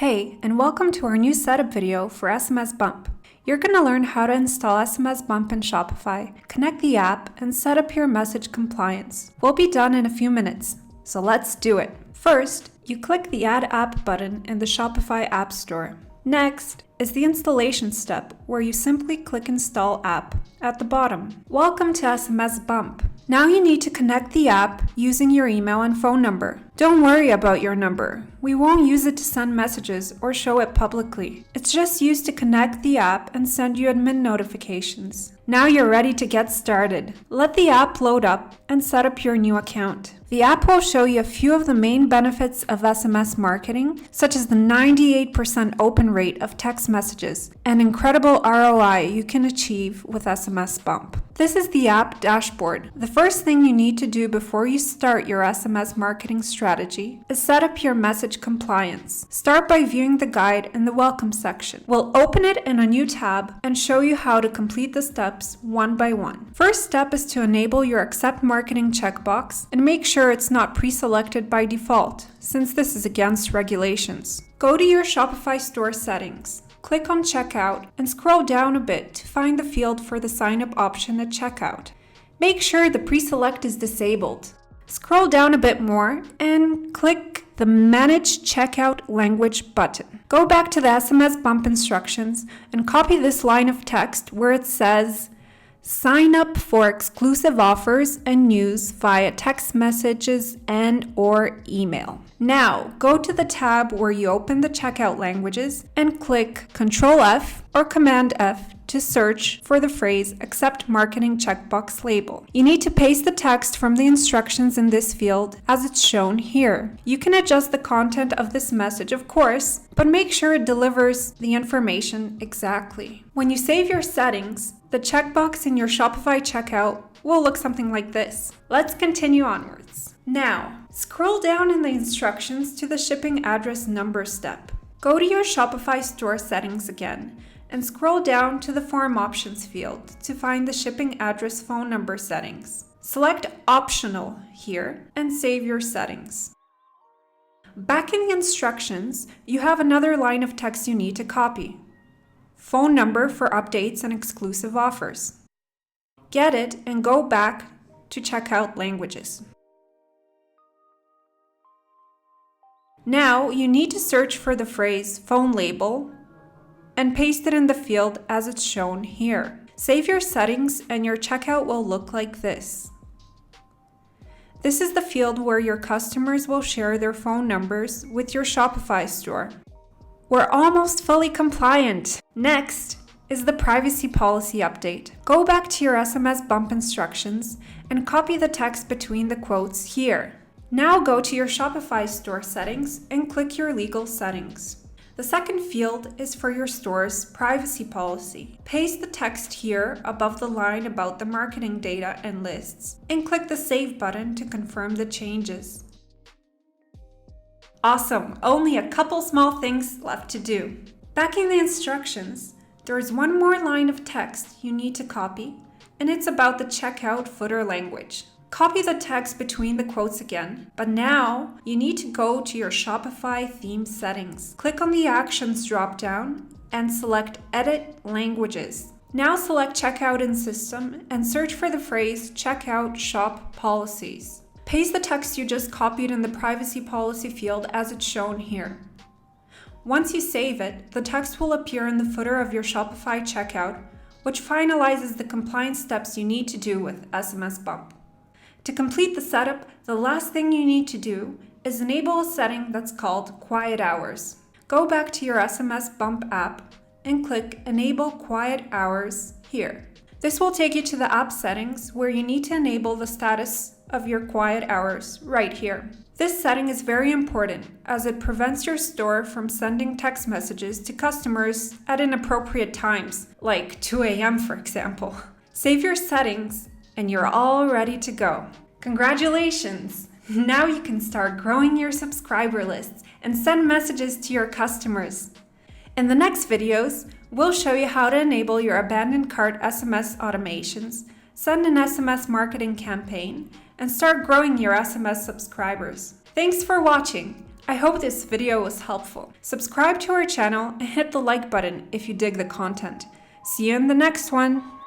Hey, and welcome to our new setup video for SMSBump. You're going to learn how to install SMSBump in Shopify, connect the app, and set up your message compliance. We'll be done in a few minutes, so let's do it. First, you click the Add App button in the Shopify App Store. Next is the installation step, where you simply click Install App at the bottom. Welcome to SMSBump. Now you need to connect the app using your email and phone number. Don't worry about your number. We won't use it to send messages or show it publicly. It's just used to connect the app and send you admin notifications. Now you're ready to get started. Let the app load up and set up your new account. The app will show you a few of the main benefits of SMS marketing, such as the 98% open rate of text messages and incredible ROI you can achieve with SMSBump. This is the app dashboard. The first thing you need to do before you start your SMS marketing strategy is set up your message compliance. Start by viewing the guide in the Welcome section. We'll open it in a new tab and show you how to complete the steps one by one. First step is to enable your Accept Marketing checkbox and make sure it's not pre-selected by default, since this is against regulations. Go to your Shopify store settings. Click on Checkout and scroll down a bit to find the field for the sign up option at checkout. Make sure the pre-select is disabled. Scroll down a bit more and click the Manage Checkout Language button. Go back to the SMSBump instructions and copy this line of text where it says, "Sign up for exclusive offers and news via text messages and/or email." Now, go to the tab where you open the checkout languages and click Ctrl F or Command F to search for the phrase Accept Marketing checkbox label. You need to paste the text from the instructions in this field as it's shown here. You can adjust the content of this message, of course, but make sure it delivers the information exactly. When you save your settings, the checkbox in your Shopify checkout will look something like this. Let's continue onwards. Now, scroll down in the instructions to the shipping address number step. Go to your Shopify store settings again and scroll down to the Form Options field to find the shipping address phone number settings. Select Optional here and save your settings. Back in the instructions, you have another line of text you need to copy. Phone number for updates and exclusive offers. Get it and go back to Checkout Languages. Now you need to search for the phrase phone label and paste it in the field as it's shown here. Save your settings and your checkout will look like this. This is the field where your customers will share their phone numbers with your Shopify store. We're almost fully compliant. Next is the privacy policy update. Go back to your SMSBump instructions and copy the text between the quotes here. Now go to your Shopify store settings and click your legal settings. The second field is for your store's privacy policy. Paste the text here above the line about the marketing data and lists and click the Save button to confirm the changes. Awesome! Only a couple small things left to do. Back in the instructions, there is one more line of text you need to copy, and it's about the checkout footer language. Copy the text between the quotes again, but now you need to go to your Shopify theme settings. Click on the Actions drop-down and select Edit Languages. Now select Checkout in System and search for the phrase Checkout Shop Policies. Paste the text you just copied in the Privacy Policy field as it's shown here. Once you save it, the text will appear in the footer of your Shopify checkout, which finalizes the compliance steps you need to do with SMSBump. To complete the setup, the last thing you need to do is enable a setting that's called Quiet Hours. Go back to your SMSBump app and click Enable Quiet Hours here. This will take you to the app settings where you need to enable the status of your quiet hours right here. This setting is very important as it prevents your store from sending text messages to customers at inappropriate times, like 2 a.m. for example. Save your settings and you're all ready to go. Congratulations! Now you can start growing your subscriber lists and send messages to your customers. In the next videos, we'll show you how to enable your abandoned cart SMS automations, send an SMS marketing campaign, and start growing your SMS subscribers. Thanks for watching. I hope this video was helpful. Subscribe to our channel and hit the like button if you dig the content. See you in the next one!